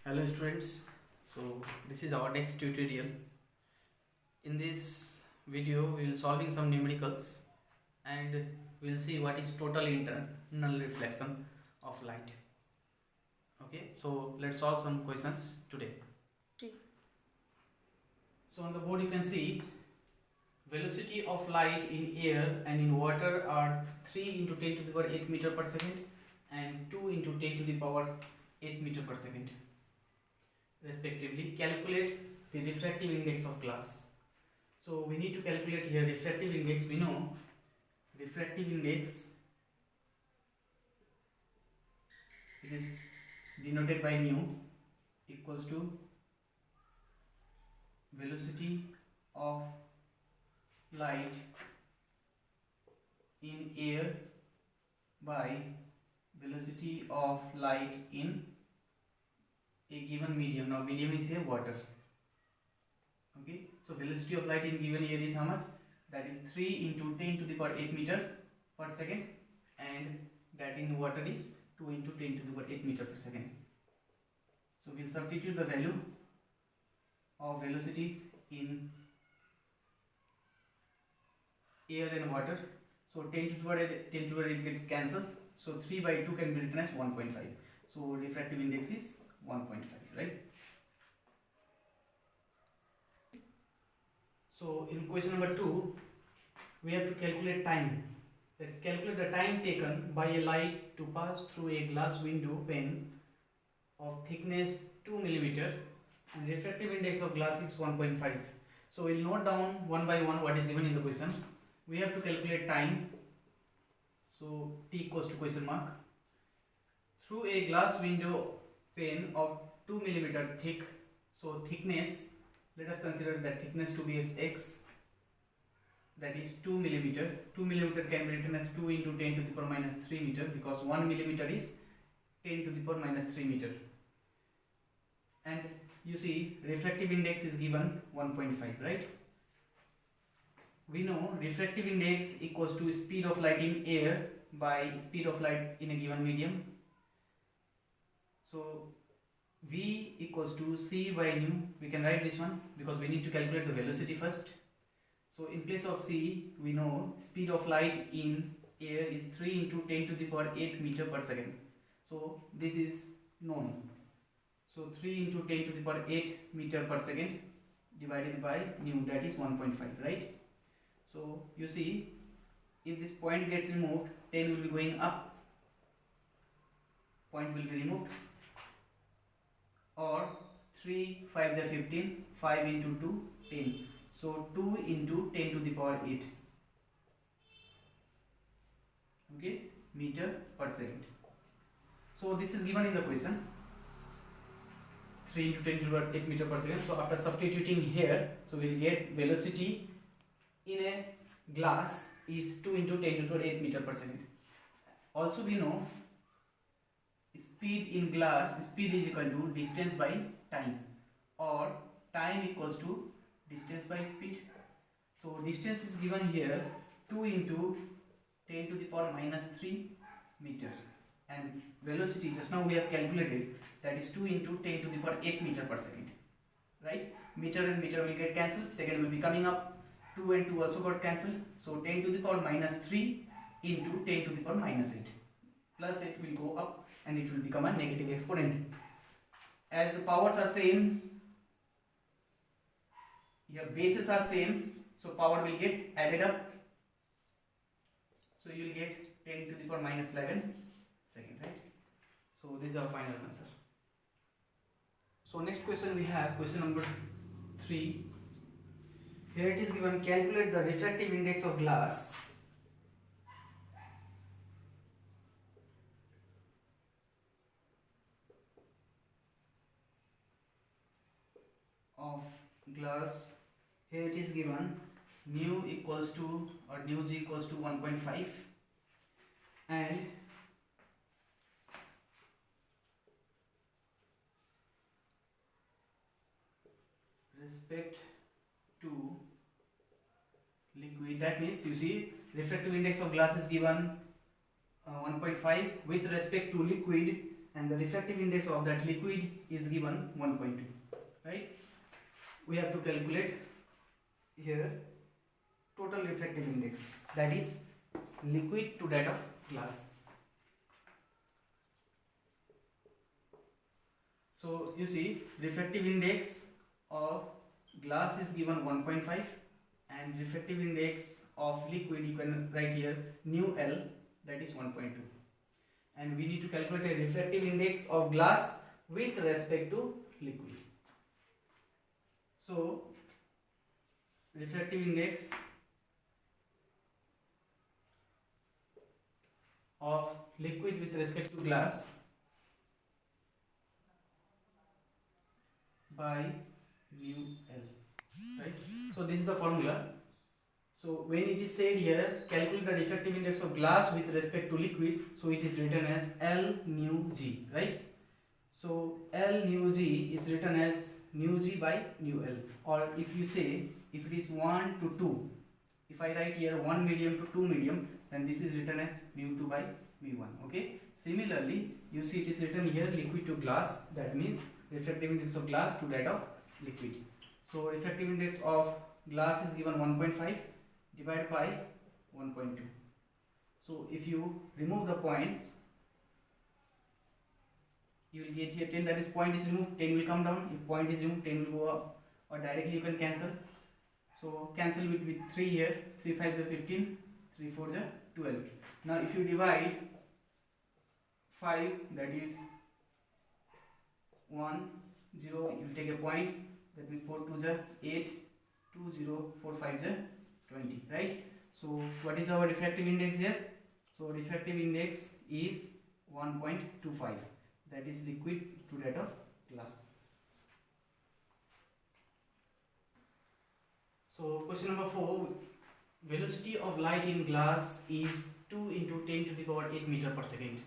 Hello students, so this is our next tutorial. In this video we will solving some numericals and we will see what is total internal reflection of light. Okay, so let's solve some questions today. So on the board you can see velocity of light in air and in water are 3 into 10 to the power 8 meter per second and 2 into 10 to the power 8 meter per second respectively. Calculate the refractive index of glass. So we need to calculate here refractive index. We know refractive index, it is denoted by mu, equals to velocity of light in air by velocity of light in a given medium. Now medium is here water. Okay, so velocity of light in given air is how much? That is 3 into 10 to the power 8 meter per second, and that in water is 2 into 10 to the power 8 meter per second. So we will substitute the value of velocities in air and water. So 10 to the power 10 to the power 8 get cancelled. So 3 by 2 can be written as 1.5. So refractive index is 1.5, right? So in question number 2, we have to calculate time. That is, calculate the time taken by a light to pass through a glass window pane of thickness 2 mm and refractive index of glass is 1.5. So we'll note down one by one what is given in the question. We have to calculate time. So t equals to question mark. Through a glass window pane of 2 mm thick. So thickness, let us consider that thickness to be as x, that is 2 mm. 2 mm can be written as 2 into 10 to the power minus 3 meter, because 1 mm is 10 to the power minus 3 meter. And you see refractive index is given 1.5, right? We know refractive index equals to speed of light in air by speed of light in a given medium. So V equals to C by nu. We can write this one because we need to calculate the velocity first. So in place of C, we know speed of light in air is 3 into 10 to the power 8 meter per second. So this is known. So 3 into 10 to the power 8 meter per second divided by nu, that is 1.5, right? So you see, if this point gets removed, 10 will be going up, point will be removed, or 3 5s are 15, 5 into 2 10. So 2 into 10 to the power 8, okay, meter per second. So this is given in the question, 3 into 10 to the power 8 meter per second. So after substituting here, so we will get velocity in a glass is 2 into 10 to the power 8 meter per second. Also we know speed in glass, speed is equal to distance by time, or time equals to distance by speed. So distance is given here 2 into 10 to the power minus 3 meter, and velocity just now we have calculated, that is 2 into 10 to the power 8 meter per second, right? Meter and meter will get cancelled, second will be coming up, 2 and 2 also got cancelled. So 10 to the power minus 3 into 10 to the power minus 8, plus 8 will go up and it will become a negative exponent. As the powers are same, your bases are same, so power will get added up. So you will get 10 to the power minus 11 second, right? So this is our final answer. So next question we have question number 3. Here it is given, calculate the refractive index of glass Here it is given mu equals to, or nu g equals to 1.5, and respect to liquid, that means you see refractive index of glass is given 1.5, with respect to liquid and the refractive index of that liquid is given 1.2, right? We have to calculate here total refractive index, that is liquid to that of glass. So you see, refractive index of glass is given 1.5 and refractive index of liquid, you can write here nu L, that is 1.2, and we need to calculate a refractive index of glass with respect to liquid. So refractive index of liquid with respect to glass by mu L, right? So this is the formula. So when it is said here, calculate the refractive index of glass with respect to liquid, so it is written as L nu G, right? So L nu G is written as nu G by nu L, or if you say, if it is 1 to 2, if I write here 1 medium to 2 medium, then this is written as mu 2 by mu 1, okay? Similarly, you see it is written here liquid to glass, that means refractive index of glass to that of liquid. So refractive index of glass is given 1.5 divided by 1.2. So if you remove the points, you will get here 10, that is point is removed, 10 will come down. If point is removed, 10 will go up, or directly you can cancel. So cancel with 3 here, 3 5 are 15, 3 4 are 12. Now if you divide 5, that is 1 0, you will take a point, that means 4 2 are 8, 2 0 4 5 are 20, right? So what is our refractive index here? So refractive index is 1.25, that is liquid to that of glass. So question number 4, velocity of light in glass is 2 into 10 to the power 8 meter per second.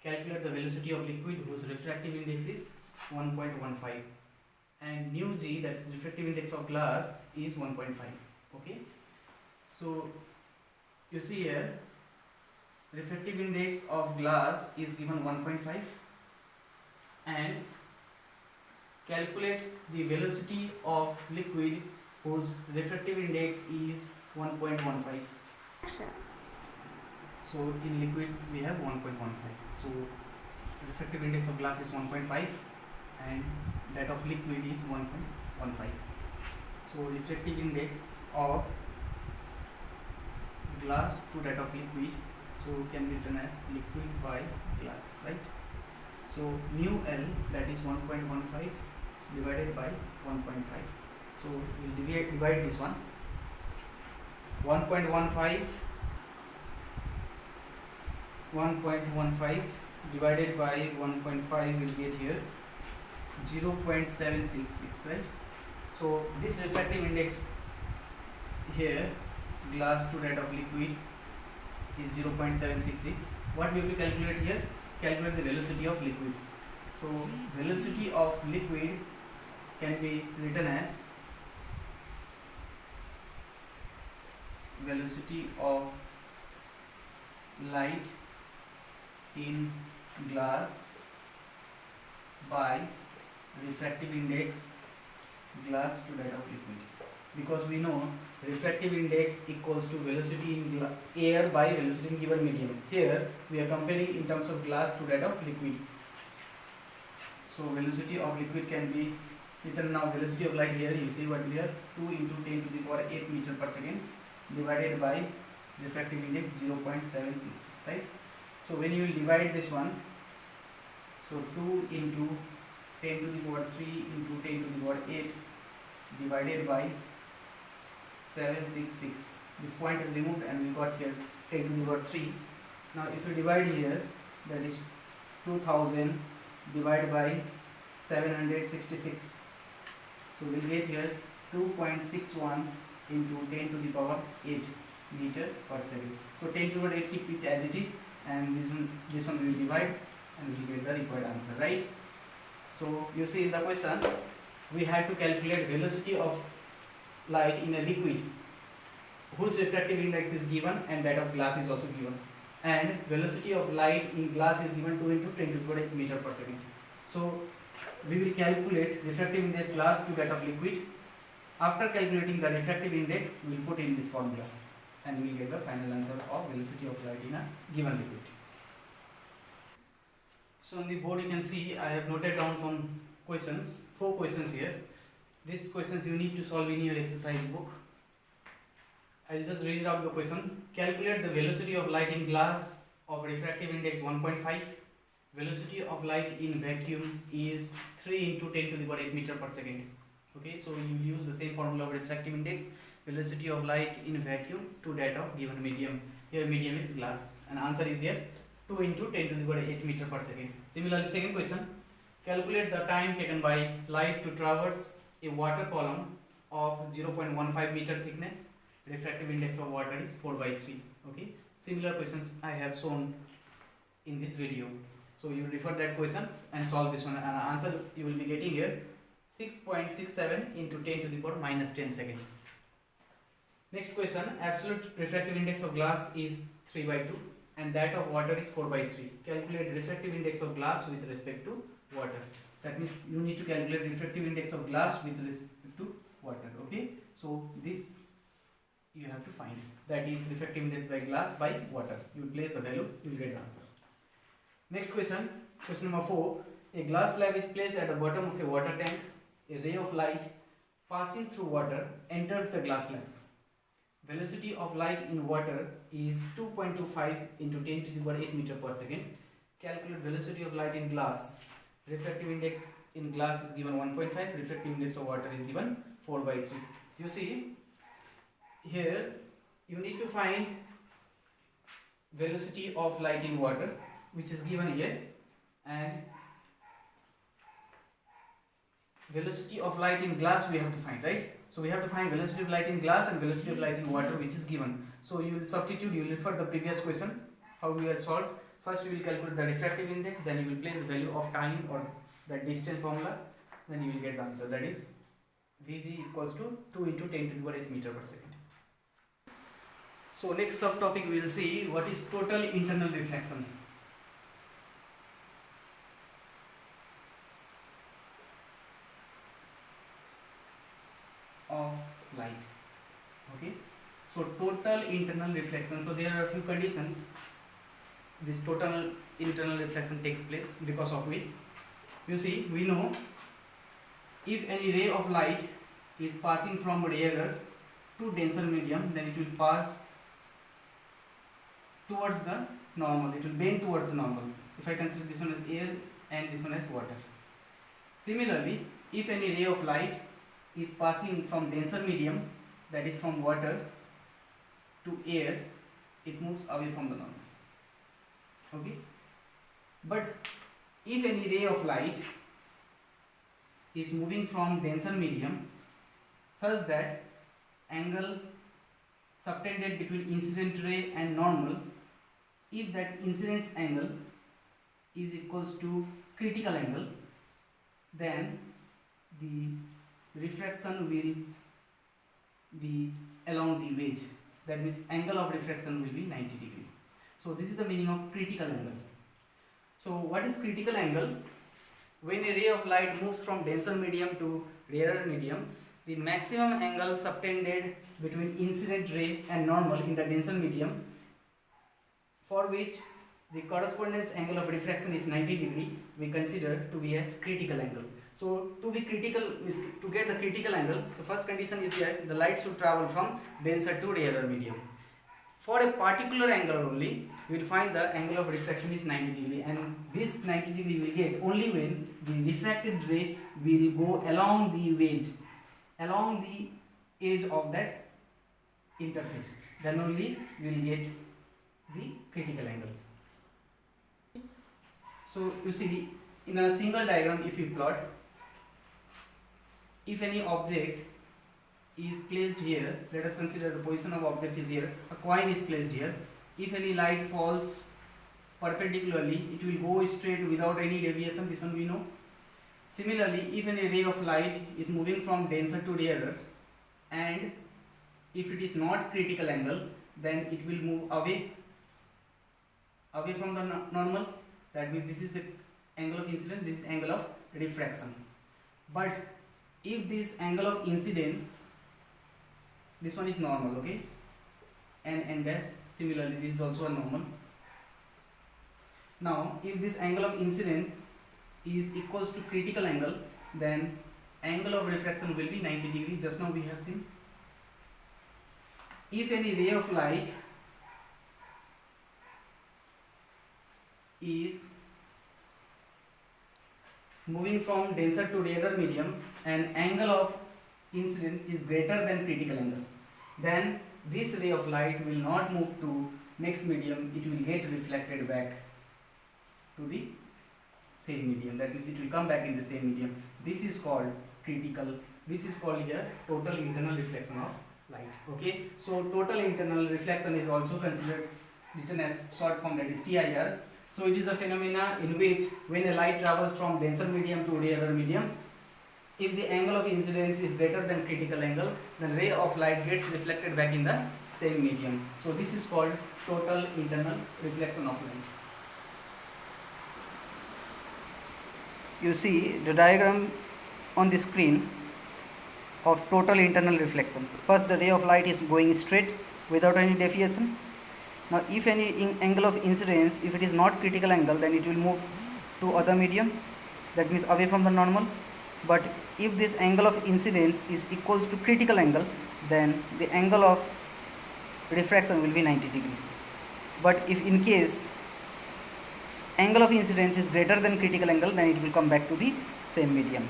Calculate the velocity of liquid whose refractive index is 1.15, and nu G, that is refractive index of glass, is 1.5, okay? So you see here, refractive index of glass is given 1.5, and calculate the velocity of liquid whose refractive index is 1.15. So in liquid we have 1.15. So refractive index of glass is 1.5 and that of liquid is 1.15. So refractive index of glass to that of liquid, so can be written as liquid by glass, right? So mu L, that is 1.15 divided by 1.5. So we'll divide this one. 1.15 divided by 1.5 will get here 0.766, right? So this refractive index here, glass to that of liquid, is 0.766. What we will calculate here? Calculate the velocity of liquid. So velocity of liquid can be written as velocity of light in glass by refractive index glass to that of liquid, because we know refractive index equals to velocity in air by velocity in given medium. Here we are comparing in terms of glass to that of liquid. So velocity of liquid can be written now, velocity of light here, you see what we have, 2 into 10 to the power 8 meter per second divided by refractive index 0.766, right? So when you will divide this one, so 2 into 10 to the power 3 into 10 to the power 8 divided by 766, this point is removed and we got here 10 to the power 3. Now if you divide here, that is 2000 divided by 766, so we get here 2.61 into 10 to the power 8 meter per second. So 10 to the power 8, keep it as it is, and this one we will divide and we will get the required answer, right? So you see in the question we had to calculate velocity of light in a liquid whose refractive index is given and that of glass is also given, and velocity of light in glass is given 2 into 10 to the power 8 meter per second. So we will calculate refractive index glass to that of liquid. After calculating the refractive index, we will put in this formula and we will get the final answer of velocity of light in a given liquid. So on the board you can see I have noted down some questions, 4 questions here. These questions you need to solve in your exercise book. I will just read out the question. Calculate the velocity of light in glass of refractive index 1.5. Velocity of light in vacuum is 3 into 10 to the power 8 meter per second. Okay, so you will use the same formula of refractive index, velocity of light in vacuum to that of given medium. Here medium is glass, and answer is here 2 into 10 to the power 8 meter per second. Similarly, second question, calculate the time taken by light to traverse a water column of 0.15 meter thickness. Refractive index of water is 4/3. Okay, similar questions I have shown in this video. So you refer that questions and solve this one, and answer you will be getting here 6.67 into 10 to the power minus 10 second. Next question, absolute refractive index of glass is 3/2 and that of water is 4/3. Calculate refractive index of glass with respect to water. That means you need to calculate refractive index of glass with respect to water. Okay, so this you have to find, that is refractive index by glass by water. You place the value, you will get the answer. Next question, question number 4. A glass slab is placed at the bottom of a water tank. A ray of light passing through water enters the glass slab. Velocity of light in water is 2.25 into 10 to the power 8 meter per second. Calculate velocity of light in glass. Refractive index in glass is given 1.5. Refractive index of water is given 4/3. You see, here you need to find velocity of light in water, which is given here, and velocity of light in glass we have to find, right? So we have to find velocity of light in glass and velocity of light in water, which is given. So you will substitute, you will refer the previous question, how we have solved. First you will calculate the refractive index, then you will place the value of time or the distance formula, then you will get the answer, that is Vg equals to 2 into 10 to the power 8 meter per second. So next subtopic we will see what is total internal reflection. Of light. Okay, so total internal reflection. So there are a few conditions this total internal reflection takes place, because of which, you see, we know if any ray of light is passing from rarer to denser medium, then it will pass towards the normal, it will bend towards the normal. If I consider this one as air and this one as water. Similarly, if any ray of light is passing from denser medium, that is from water to air, it moves away from the normal. Okay, but if any ray of light is moving from denser medium such that angle subtended between incident ray and normal, if that incidence angle is equals to critical angle, then the refraction will be along the wedge. That means angle of refraction will be 90 degree. So this is the meaning of critical angle. So what is critical angle? When a ray of light moves from denser medium to rarer medium, the maximum angle subtended between incident ray and normal in the denser medium, for which the correspondence angle of refraction is 90 degree, we consider to be as critical angle. So to be critical, to get the critical angle, so first condition is here, the light should travel from denser to rarer medium. For a particular angle only, we will find the angle of refraction is 90 degree, and this 90 degree we will get only when the refracted ray will go along the wedge, along the edge of that interface. Then only we will get the critical angle. So you see, in a single diagram, if you plot, if any object is placed here, let us consider the position of object is here, a coin is placed here. If any light falls perpendicularly, it will go straight without any deviation, this one we know. Similarly, if any ray of light is moving from denser to rarer, and if it is not critical angle, then it will move away away from the normal, that means this is the angle of incidence, this is angle of refraction. But if this angle of incident, this one is normal, okay, and dash, similarly this is also a normal. Now if this angle of incident is equals to critical angle, then angle of refraction will be 90 degrees. Just now we have seen. If any ray of light is moving from denser to rarer medium and angle of incidence is greater than critical angle, then this ray of light will not move to next medium, it will get reflected back to the same medium, that means it will come back in the same medium. This is called critical, this is called here total internal reflection of light. Okay, so total internal reflection is also considered, written as short form, that is TIR. So it is a phenomena in which when a light travels from denser medium to rarer medium, if the angle of incidence is greater than critical angle, then ray of light gets reflected back in the same medium. So this is called total internal reflection of light. You see the diagram on the screen of total internal reflection. First, the ray of light is going straight without any deviation. Now if any angle of incidence, if it is not critical angle, then it will move to other medium, that means away from the normal. But if this angle of incidence is equals to critical angle, then the angle of refraction will be 90 degree. But if in case angle of incidence is greater than critical angle, then it will come back to the same medium.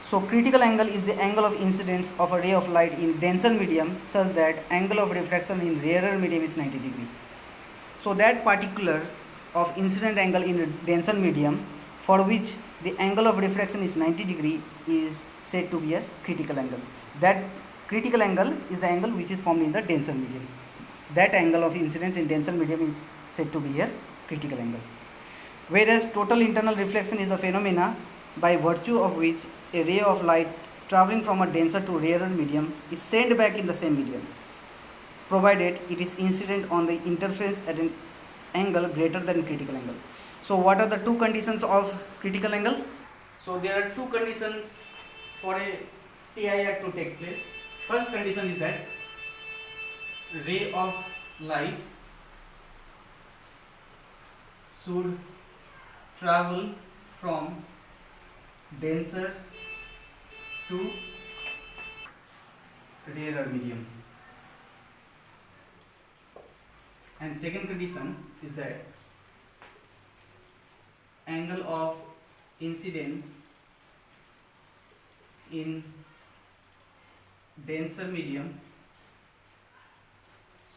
So critical angle is the angle of incidence of a ray of light in denser medium such that angle of refraction in rarer medium is 90 degree. So that particular of incident angle in a denser medium for which the angle of refraction is 90 degree is said to be as critical angle. That critical angle is the angle which is formed in the denser medium. That angle of incidence in denser medium is said to be here critical angle. Whereas total internal reflection is the phenomena by virtue of which a ray of light traveling from a denser to rarer medium is sent back in the same medium, provided it is incident on the interference at an angle greater than critical angle. So what are the two conditions of critical angle? So there are two conditions for a TIR to take place. First condition is that ray of light should travel from denser to rarer medium. And second condition is that angle of incidence in denser medium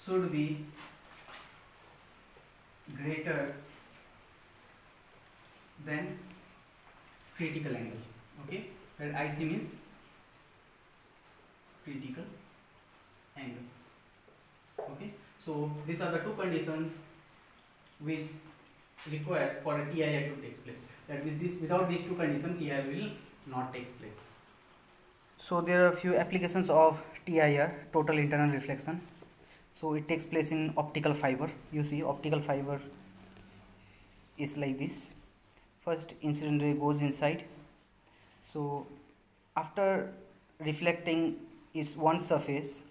should be greater than critical angle. Okay, that IC means critical angle. Okay, so these are the two conditions which requires for a TIR to take place. That means this, without these two conditions, TIR will not take place. So there are a few applications of TIR, total internal reflection. So it takes place in optical fiber. You see optical fiber is like this. First incident ray goes inside. So after reflecting its one surface,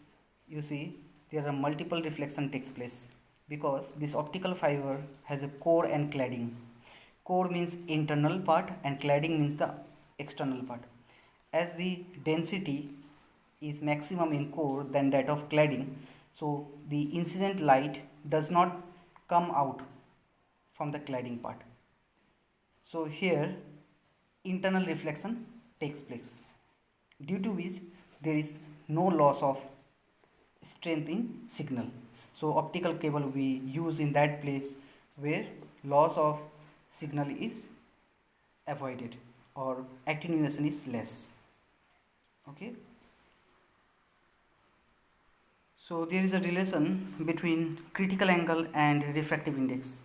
you see there are multiple reflection takes place, because this optical fiber has a core and cladding. Core means internal part and cladding means the external part. As the density is maximum in core than that of cladding, so the incident light does not come out from the cladding part. So here internal reflection takes place, due to which there is no loss of strength in signal. So optical cable we use in that place where loss of signal is avoided or attenuation is less. Okay. So there is a relation between critical angle and refractive index.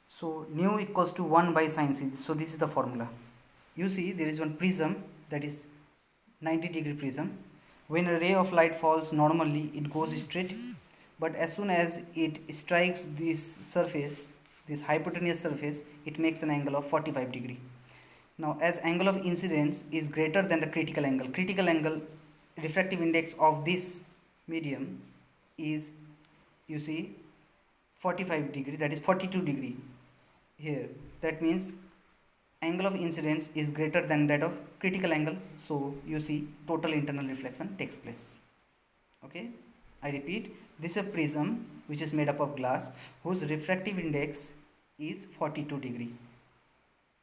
So nu equals to 1 by sin theta. So this is the formula. You see there is one prism, that is 90 degree prism. When a ray of light falls normally, it goes straight, but as soon as it strikes this surface, this hypotenuse surface, it makes an angle of 45 degree. Now as angle of incidence is greater than the critical angle, refractive index of this medium is, you see, 45 degree, that is 42 degree here. That means angle of incidence is greater than that of critical angle, so you see total internal reflection takes place. Okay, I repeat, this is a prism which is made up of glass whose refractive index is 42 degree.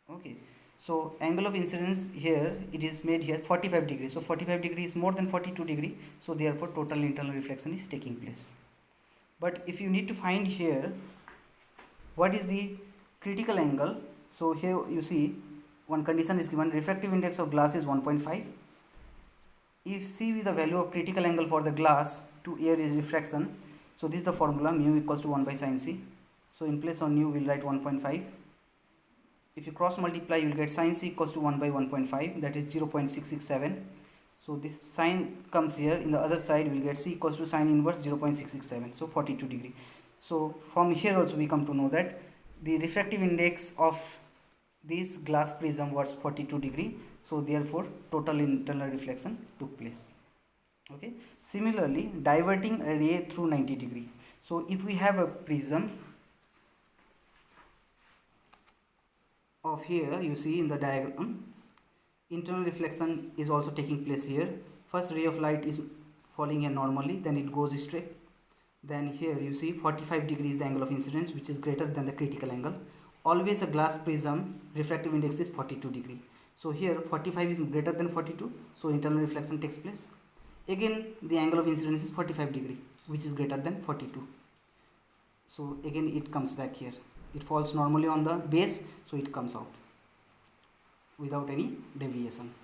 Okay, so angle of incidence here, it is made here 45 degree, so 45 degree is more than 42 degree, so therefore total internal reflection is taking place. But if you need to find here what is the critical angle, so here you see one condition is given, refractive index of glass is 1.5. if C is the value of critical angle for the glass to air is refraction, so this is the formula, mu equals to 1 by sin C. So in place of mu we will write 1.5. if you cross multiply you will get sin C equals to 1 by 1.5, that is 0.667. so this sin comes here, in the other side we will get C equals to sin inverse 0.667, so 42 degree. So from here also we come to know that the refractive index of this glass prism was 42 degree, so therefore total internal reflection took place. Okay, similarly diverting a ray through 90 degree. So if we have a prism of here, you see in the diagram, internal reflection is also taking place here. First ray of light is falling here normally, then it goes straight, then here you see 45 degrees the angle of incidence, which is greater than the critical angle. Always a glass prism refractive index is 42 degree, so here 45 is greater than 42, so internal reflection takes place. Again the angle of incidence is 45 degree, which is greater than 42, so again it comes back here, it falls normally on the base, so it comes out without any deviation.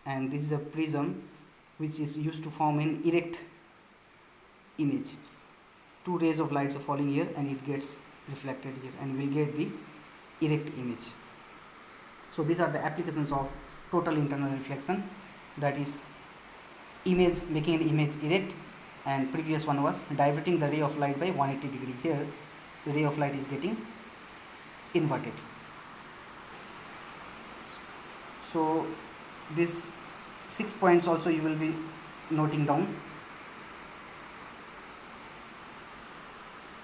And this is a prism which is used to form an erect image. Two rays of lights are falling here and it gets reflected here and we will get the erect image. So these are the applications of total internal reflection, that is image, making an image erect, and previous one was diverting the ray of light by 180 degree. Here the ray of light is getting inverted. So these 6 points also you will be noting down.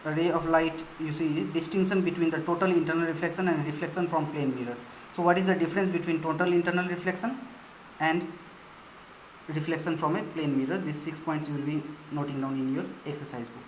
A ray of light, you see distinction between the total internal reflection and reflection from plane mirror. So what is the difference between total internal reflection and reflection from a plane mirror? These 6 points you will be noting down in your exercise book.